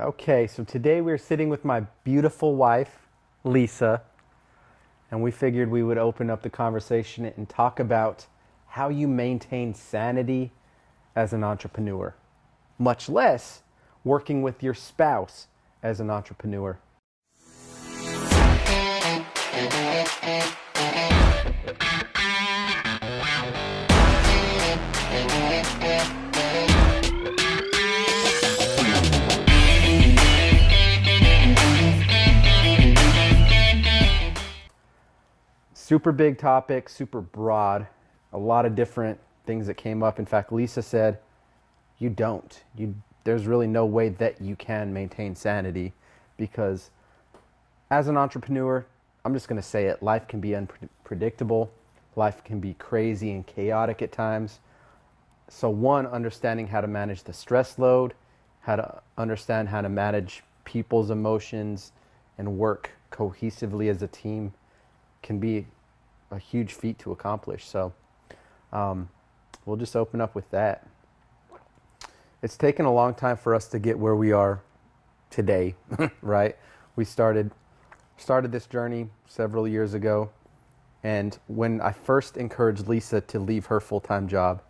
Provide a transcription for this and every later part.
Okay, so today we're sitting with my beautiful wife, Lisa, and we figured we would open up the conversation and talk about how you maintain sanity as an entrepreneur, much less working with your spouse as an entrepreneur. Super big topic, super broad, a lot of different things that came up. In fact, Lisa said, there's really no way that you can maintain sanity because as an entrepreneur, I'm just going to say it, life can be unpredictable. Life can be crazy and chaotic at times. So one, understanding how to manage the stress load, how to understand how to manage people's emotions and work cohesively as a team can be a huge feat to accomplish. So we'll just open up with that. It's taken a long time for us to get where we are today, right? We started this journey several years ago. And when I first encouraged Lisa to leave her full-time job,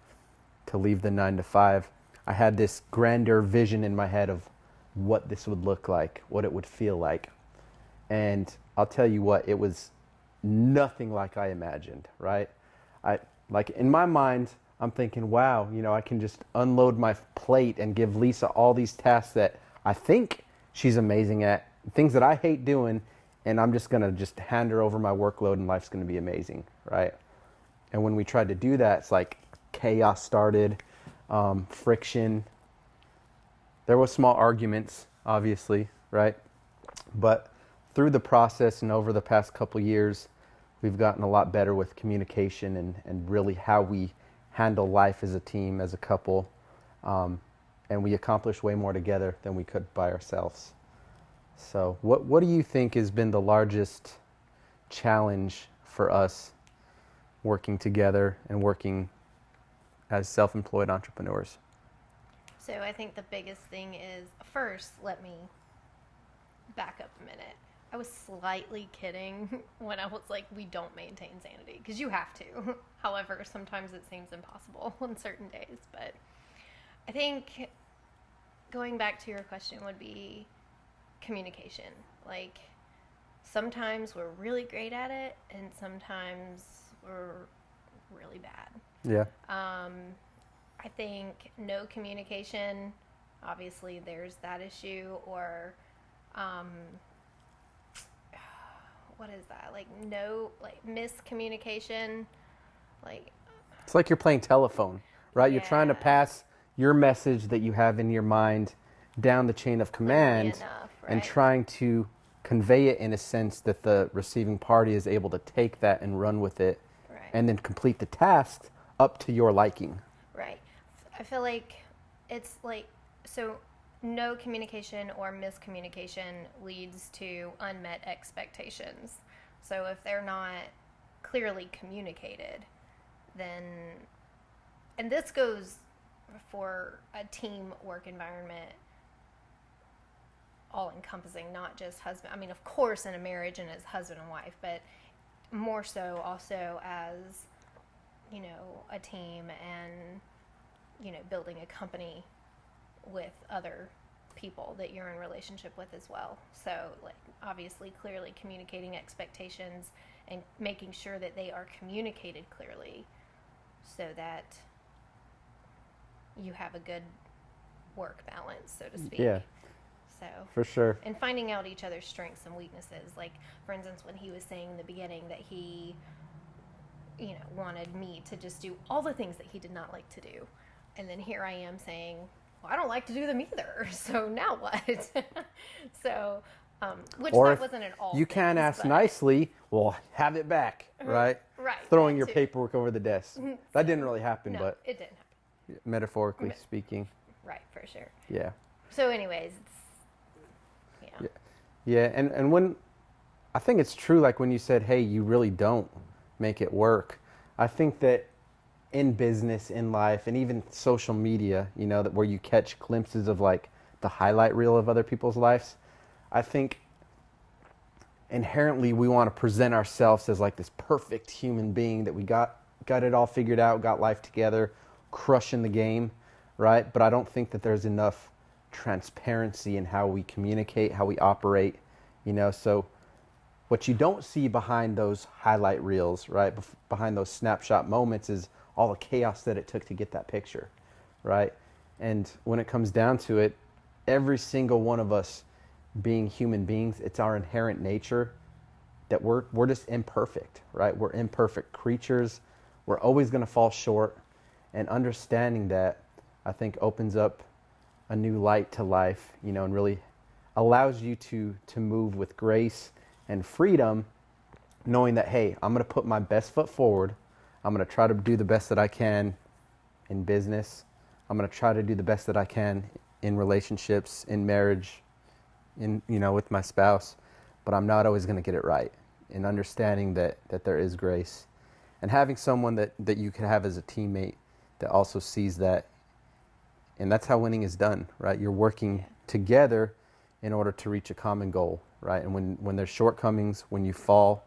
to leave the 9-to-5, I had this grander vision in my head of what this would look like, what it would feel like. And I'll tell you what, it was nothing like I imagined, right? Like in my mind, I'm thinking, wow, I can just unload my plate and give Lisa all these tasks that I think she's amazing at, things that I hate doing, and I'm just going to hand her over my workload and life's going to be amazing, right? And when we tried to do that, it's like chaos started, friction. There was small arguments, obviously, right? But through the process and over the past couple years, we've gotten a lot better with communication and really how we handle life as a team, as a couple. And we accomplish way more together than we could by ourselves. So what do you think has been the largest challenge for us working together and working as self-employed entrepreneurs? So I think the biggest thing is, first, let me back up a minute. I was slightly kidding when I was like, we don't maintain sanity, because you have to. However, sometimes it seems impossible on certain days. But I think going back to your question would be communication. Like, sometimes we're really great at it, and sometimes we're really bad. Yeah. I think no communication, obviously there's that issue, or what is that? Miscommunication. It's like you're playing telephone, right? Yeah. You're trying to pass your message that you have in your mind down the chain of command enough, right? and trying to convey it in a sense that the receiving party is able to take that and run with it, right, and then complete the task up to your liking. Right. I feel like it's like, so no communication or miscommunication leads to unmet expectations. So if they're not clearly communicated, then, and this goes for a team work environment, all encompassing, not just husband. I mean, of course, in a marriage and as husband and wife, but more so also as, a team and, building a company with other people that you're in relationship with as well. So, obviously, clearly communicating expectations and making sure that they are communicated clearly so that you have a good work balance, so to speak. Yeah. So, for sure. And finding out each other's strengths and weaknesses. Like, for instance, when he was saying in the beginning that he, wanted me to just do all the things that he did not like to do. And then here I am saying, well, I don't like to do them either. So now what? So, which or that wasn't at all. You can't ask nicely, well, have it back, right? Right. Throwing your paperwork over the desk. That didn't really happen, No, but it didn't happen. Metaphorically speaking. Right, for sure. Yeah. So anyways, Yeah, and when, I think it's true, like when you said, hey, you really don't make it work. I think that in business, in life, and even social media, that where you catch glimpses of like the highlight reel of other people's lives. I think inherently we want to present ourselves as like this perfect human being that we got it all figured out, got life together, crushing the game, right? But I don't think that there's enough transparency in how we communicate, how we operate, so what you don't see behind those highlight reels, right, behind those snapshot moments, is all the chaos that it took to get that picture, right? And when it comes down to it, every single one of us being human beings, it's our inherent nature that we're just imperfect, right? We're imperfect creatures. We're always going to fall short. And understanding that, I think, opens up a new light to life, and really allows you to move with grace and freedom, knowing that, hey, I'm going to put my best foot forward. I'm going to try to do the best that I can in business. I'm going to try to do the best that I can in relationships, in marriage, with my spouse, but I'm not always going to get it right. And understanding that there is grace, and having someone that you can have as a teammate that also sees that. And that's how winning is done, right? You're working together in order to reach a common goal, right? And when there's shortcomings, when you fall,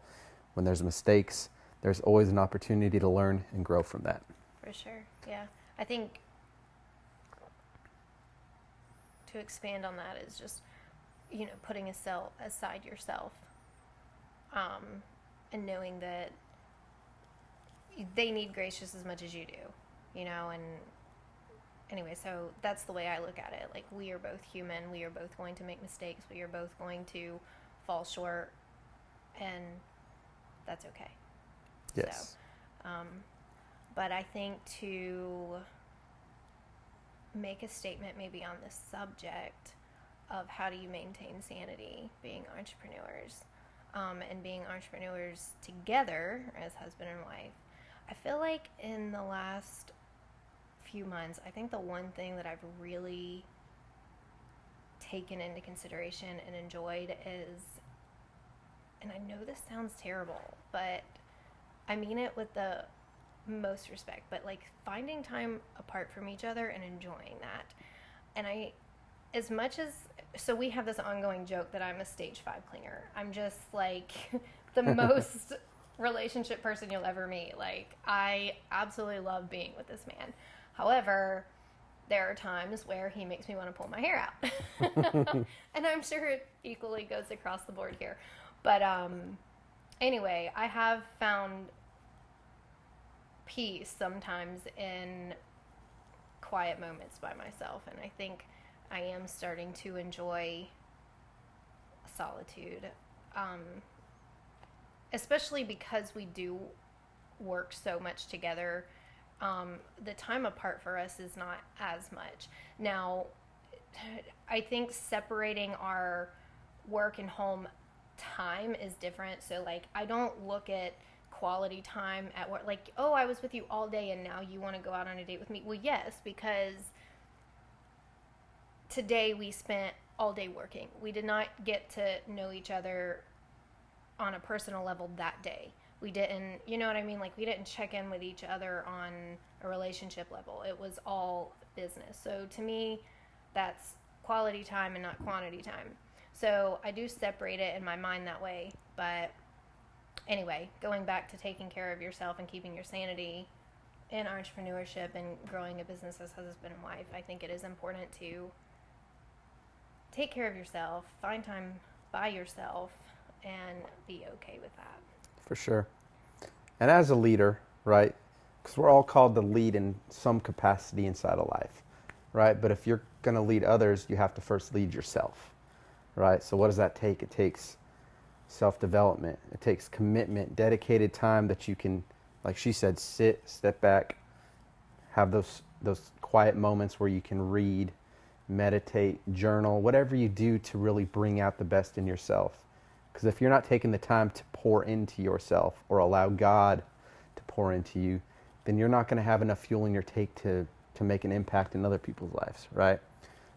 when there's mistakes, there's always an opportunity to learn and grow from that. For sure, yeah. I think to expand on that is just, putting aside yourself, and knowing that they need grace just as much as you do, and anyway, so that's the way I look at it. Like, we are both human. We are both going to make mistakes. We are both going to fall short, and that's okay. Yes. So, but I think to make a statement maybe on this subject of how do you maintain sanity being entrepreneurs, and being entrepreneurs together as husband and wife, I feel like in the last few months, I think the one thing that I've really taken into consideration and enjoyed is, and I know this sounds terrible, but I mean it with the most respect, but like finding time apart from each other and enjoying that. And so we have this ongoing joke that I'm a stage 5 clinger. I'm just like the most relationship person you'll ever meet. Like, I absolutely love being with this man. However, there are times where he makes me want to pull my hair out. And I'm sure it equally goes across the board here. But anyway, I have found peace sometimes in quiet moments by myself. And I think I am starting to enjoy solitude. Especially because we do work so much together. The time apart for us is not as much. Now, I think separating our work and home time is different. So, like, I don't look at quality time at work like, oh, I was with you all day and now you want to go out on a date with me. Well, yes, because today we spent all day working. We did not get to know each other on a personal level that day. We didn't, you know what I mean? Like, we didn't check in with each other on a relationship level. It was all business. So to me, that's quality time and not quantity time. So I do separate it in my mind that way. But anyway, going back to taking care of yourself and keeping your sanity in entrepreneurship and growing a business as husband and wife, I think it is important to take care of yourself, find time by yourself, and be okay with that. For sure. And as a leader, right, because we're all called to lead in some capacity inside of life, right? But if you're going to lead others, you have to first lead yourself, right? So what does that take? It takes self-development. It takes commitment, dedicated time that you can, like she said, sit, step back, have those quiet moments where you can read, meditate, journal, whatever you do to really bring out the best in yourself. Because if you're not taking the time to pour into yourself or allow God to pour into you, then you're not going to have enough fuel in your tank to make an impact in other people's lives, right?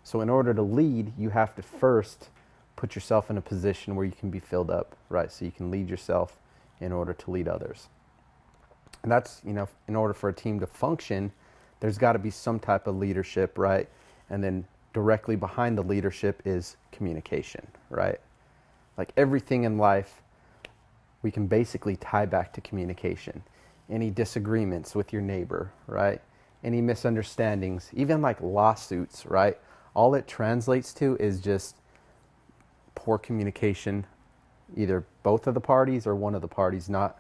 So in order to lead, you have to first put yourself in a position where you can be filled up, right? So you can lead yourself in order to lead others. And that's, in order for a team to function, there's got to be some type of leadership, right? And then directly behind the leadership is communication, right? Like everything in life, we can basically tie back to communication. Any disagreements with your neighbor, right? Any misunderstandings, even like lawsuits, right? All it translates to is just poor communication, either both of the parties or one of the parties not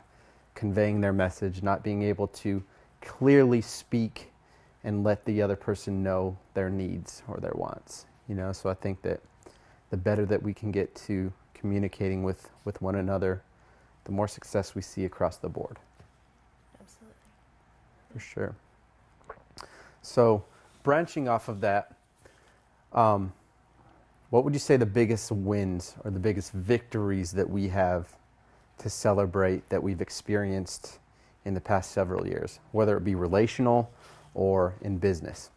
conveying their message, not being able to clearly speak and let the other person know their needs or their wants. So I think that the better that we can get to communicating with one another, the more success we see across the board. Absolutely. For sure. So branching off of that, what would you say the biggest wins or the biggest victories that we have to celebrate that we've experienced in the past several years, whether it be relational or in business?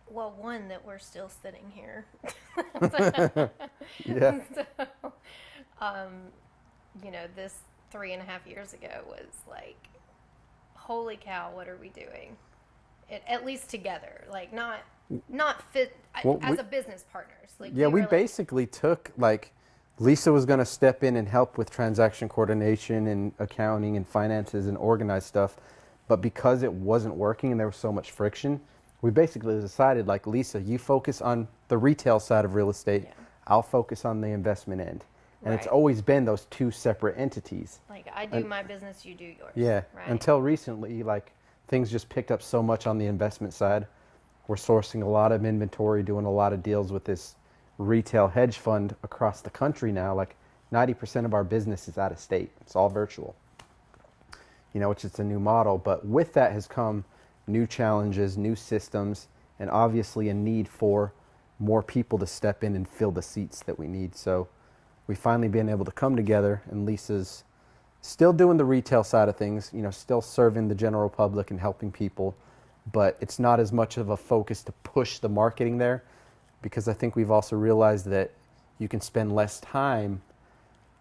Well, one, that we're still sitting here. Yeah. So, this 3.5 years ago was like, holy cow, what are we doing? At least together, like not fit Well, as a business partners. Like Yeah, we were, like, basically took, like, Lisa was going to step in and help with transaction coordination and accounting and finances and organize stuff. But because it wasn't working and there was so much friction, we basically decided, like, Lisa, you focus on the retail side of real estate. Yeah. I'll focus on the investment end. And it's Right. always been those two separate entities. like I do my business, you do yours. Yeah. Right. Until recently, like, things just picked up so much on the investment side. We're sourcing a lot of inventory, doing a lot of deals with this retail hedge fund across the country now. Like 90% of our business is out of state. It's all virtual, which is a new model. But with that has come new challenges, new systems, and obviously a need for more people to step in and fill the seats that we need. So we've finally been able to come together, and Lisa's still doing the retail side of things, still serving the general public and helping people, but it's not as much of a focus to push the marketing there, because I think we've also realized that you can spend less time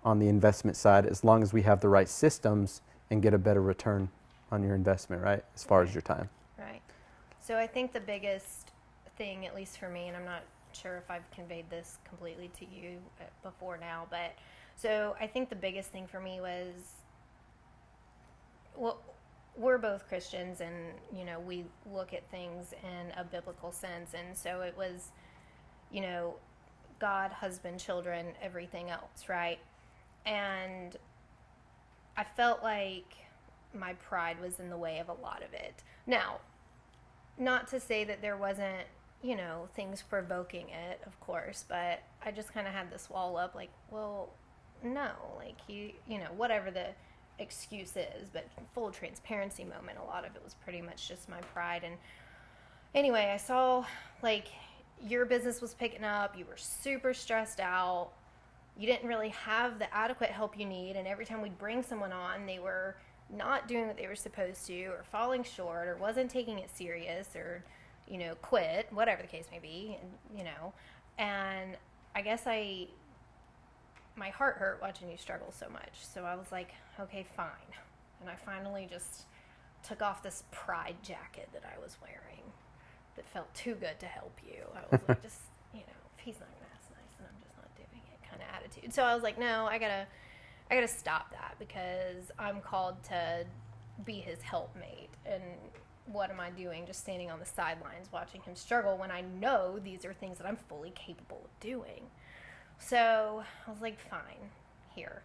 on the investment side as long as we have the right systems and get a better return on your investment, right? As far as your time. Right. So I think the biggest thing, at least for me, and I'm not sure if I've conveyed this completely to you before now, but so I think the biggest thing for me was, well, we're both Christians, and we look at things in a biblical sense, and so it was, God, husband, children, everything else, right? And I felt like my pride was in the way of a lot of it. Now, not to say that there wasn't, things provoking it, of course, but I just kind of had this wall up, like, well, no, like, whatever the excuse is, but full transparency moment, a lot of it was pretty much just my pride. And anyway, I saw, like, your business was picking up, you were super stressed out, you didn't really have the adequate help you need, and every time we'd bring someone on, they were not doing what they were supposed to, or falling short, or wasn't taking it serious, or quit, whatever the case may be, and I guess my heart hurt watching you struggle so much. So I was like, okay, fine. And I finally just took off this pride jacket that I was wearing that felt too good to help you. I was like, just, if he's not gonna ask nice, then I'm just not doing it kind of attitude. So I was like, no, I gotta stop that, because I'm called to be his helpmate. And what am I doing just standing on the sidelines watching him struggle when I know these are things that I'm fully capable of doing? So I was like, fine, here.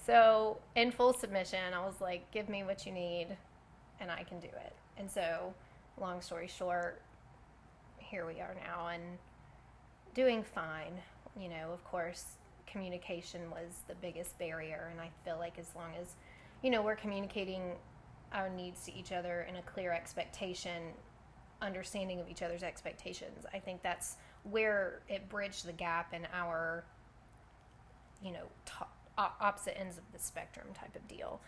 So in full submission, I was like, give me what you need and I can do it. And so, long story short, here we are now and doing fine. Of course, communication was the biggest barrier, and I feel like as long as, we're communicating our needs to each other in a clear expectation, understanding of each other's expectations, I think that's where it bridged the gap in our, opposite ends of the spectrum type of deal.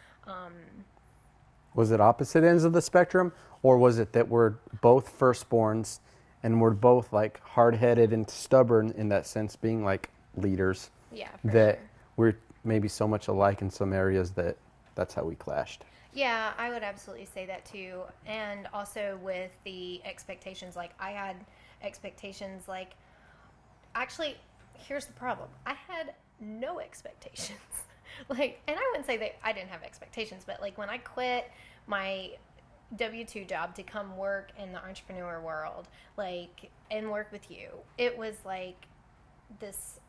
Was it opposite ends of the spectrum, or was it that we're both firstborns and we're both like hard-headed and stubborn in that sense, being like leaders? Yeah, that sure. We're maybe so much alike in some areas that that's how we clashed. Yeah, I would absolutely say that too. And also with the expectations, like I had expectations, like actually, here's the problem. I had no expectations. Like, and I wouldn't say that I didn't have expectations, but like when I quit my W-2 job to come work in the entrepreneur world, like, and work with you, it was like this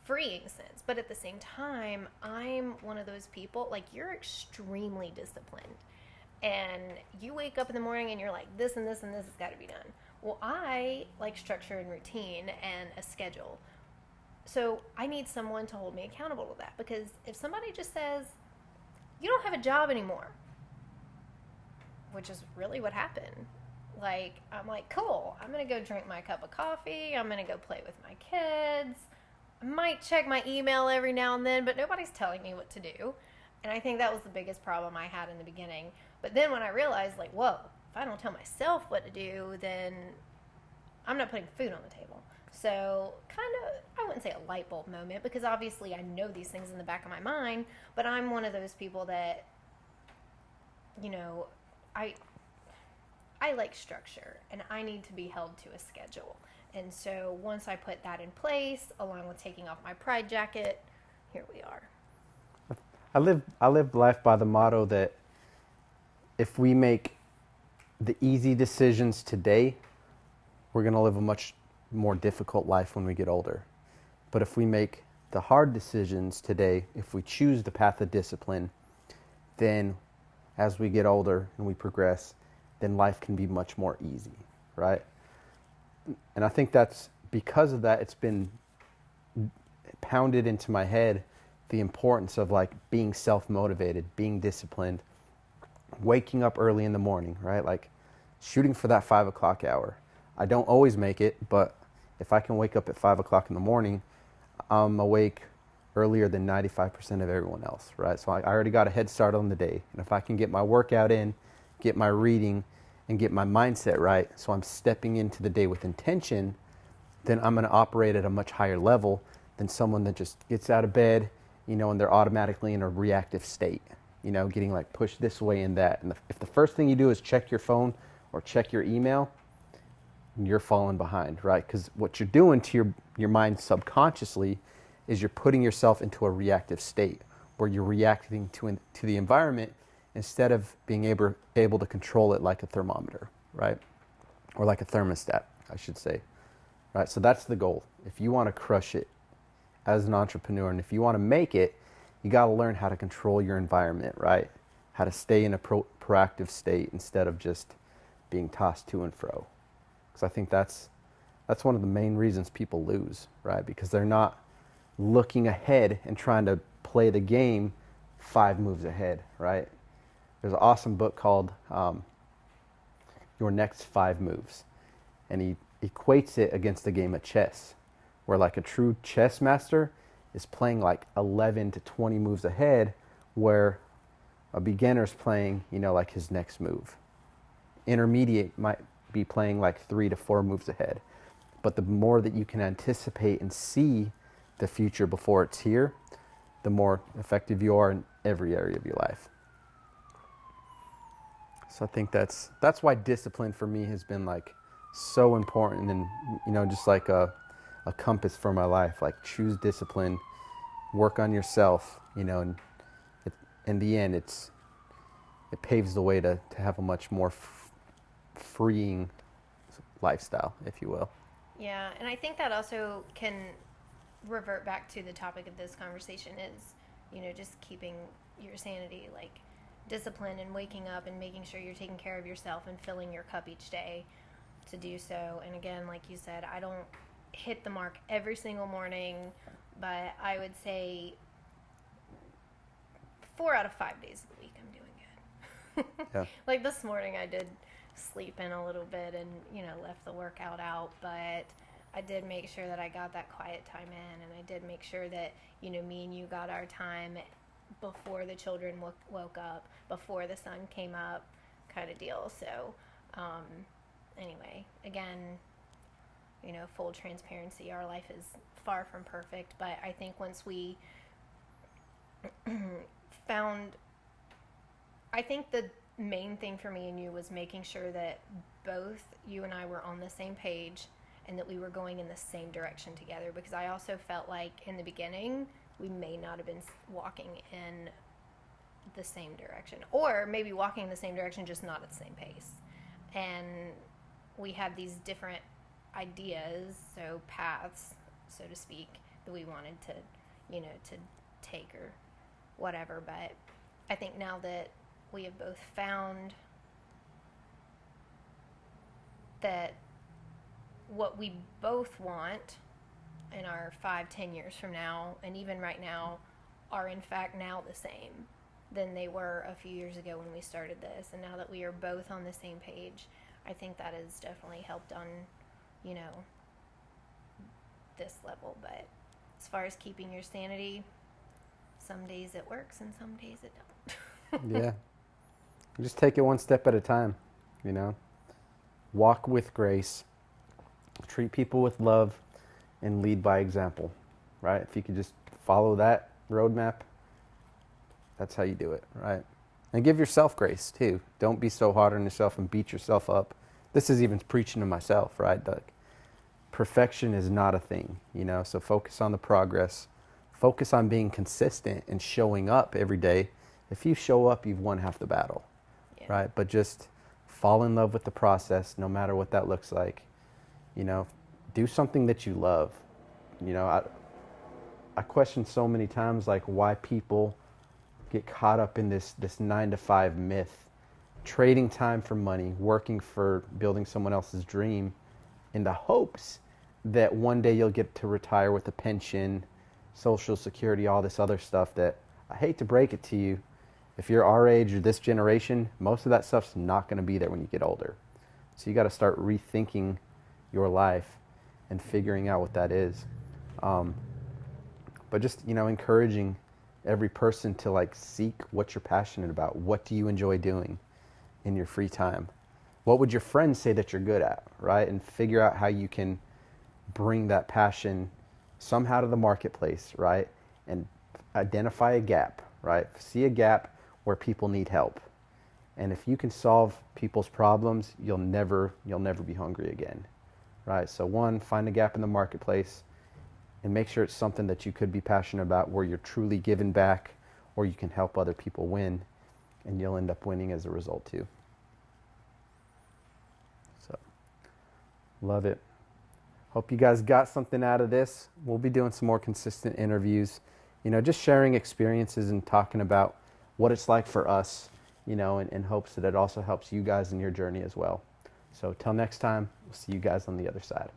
freeing sense. But at the same time, I'm one of those people, like, you're extremely disciplined. And you wake up in the morning and you're like, this and this and this has got to be done. Well, I like structure and routine and a schedule. So I need someone to hold me accountable to that, because if somebody just says, you don't have a job anymore, which is really what happened. Like, I'm like, cool, I'm going to go drink my cup of coffee. I'm going to go play with my kids. I might check my email every now and then, but nobody's telling me what to do. And I think that was the biggest problem I had in the beginning. But then when I realized, like, whoa, if I don't tell myself what to do, then I'm not putting food on the table. So, kind of, I wouldn't say a light bulb moment, because obviously I know these things in the back of my mind, but I'm one of those people that, you know, I I like structure and I need to be held to a schedule. And so once I put that in place, along with taking off my pride jacket, here we are. I live life by the motto that if we make the easy decisions today, we're going to live a much more difficult life when we get older. But if we make the hard decisions today, if we choose the path of discipline, then as we get older and we progress, then life can be much more easy, right? And I think that's because of that, it's been pounded into my head the importance of like being self-motivated, being disciplined, waking up early in the morning, right? Like shooting for that 5 o'clock hour. I don't always make it, but if I can wake up at 5 o'clock in the morning, I'm awake earlier than 95% of everyone else, right? So I already got a head start on the day. And if I can get my workout in, get my reading, and get my mindset right, so I'm stepping into the day with intention, then I'm going to operate at a much higher level than someone that just gets out of bed, and they're automatically in a reactive state, getting like pushed this way and that. And if the first thing you do is check your phone or check your email, you're falling behind, right? Because what you're doing to your mind subconsciously is you're putting yourself into a reactive state where you're reacting to the environment instead of being able to control it like a thermometer, right? Or like a thermostat, I should say, right? So that's the goal. If you want to crush it as an entrepreneur, and if you want to make it, you got to learn how to control your environment, right? How to stay in a proactive state instead of just being tossed to and fro. Because I think that's one of the main reasons people lose, right? Because they're not looking ahead and trying to play the game 5 moves ahead, right? There's an awesome book called Your Next 5 Moves. And he equates it against the game of chess, where like a true chess master is playing like 11 to 20 moves ahead, where a beginner's playing, like his next move. Intermediate might be playing like 3 to 4 moves ahead. But the more that you can anticipate and see the future before it's here, the more effective you are in every area of your life. So I think that's why discipline for me has been like so important, and just like a compass for my life. Like choose discipline, work on yourself, and in the end it paves the way to have a much more freeing lifestyle, if you will. Yeah, and I think that also can revert back to the topic of this conversation is, just keeping your sanity, like discipline and waking up and making sure you're taking care of yourself and filling your cup each day to do so. And again, like you said, I don't hit the mark every single morning, but I would say 4 out of 5 days a week I'm doing good. Yeah. Like this morning I did sleep in a little bit and, left the workout out, but I did make sure that I got that quiet time in, and I did make sure that, me and you got our time before the children woke up, before the sun came up, kind of deal. So, anyway, again, full transparency, our life is far from perfect, but I think once we found I think the main thing for me and you was making sure that both you and I were on the same page and that we were going in the same direction together, because I also felt like in the beginning we may not have been walking in the same direction, or maybe walking in the same direction, just not at the same pace. And we have these different ideas, so paths, so to speak, that we wanted to, to take or whatever. But I think now that we have both found that what we both want in our 5-10 years from now, and even right now, are in fact now the same than they were a few years ago when we started this. And now that we are both on the same page, I think that has definitely helped on, this level. But as far as keeping your sanity, some days it works and some days it don't. Yeah. Just take it one step at a time, Walk with grace, treat people with love, and lead by example, right? If you could just follow that roadmap, that's how you do it, right? And give yourself grace too. Don't be so hard on yourself and beat yourself up. This is even preaching to myself, right? Like, perfection is not a thing, so focus on the progress. Focus on being consistent and showing up every day. If you show up, you've won half the battle, right? But just fall in love with the process, no matter what that looks like. Do something that you love. I question so many times, like, why people get caught up in this 9-to-5 myth, trading time for money, working for building someone else's dream in the hopes that one day you'll get to retire with a pension, Social Security, all this other stuff that, I hate to break it to you, if you're our age or this generation, most of that stuff's not going to be there when you get older. So you got to start rethinking your life and figuring out what that is. But just, encouraging every person to seek what you're passionate about. What do you enjoy doing in your free time? What would your friends say that you're good at, right? And figure out how you can bring that passion somehow to the marketplace, right? And identify a gap, right? See a gap where people need help. And if you can solve people's problems, you'll never be hungry again, right? So one, find a gap in the marketplace and make sure it's something that you could be passionate about, where you're truly giving back, or you can help other people win, and you'll end up winning as a result too. So, love it. Hope you guys got something out of this. We'll be doing some more consistent interviews, just sharing experiences and talking about what it's like for us, in hopes that it also helps you guys in your journey as well. So till next time, we'll see you guys on the other side.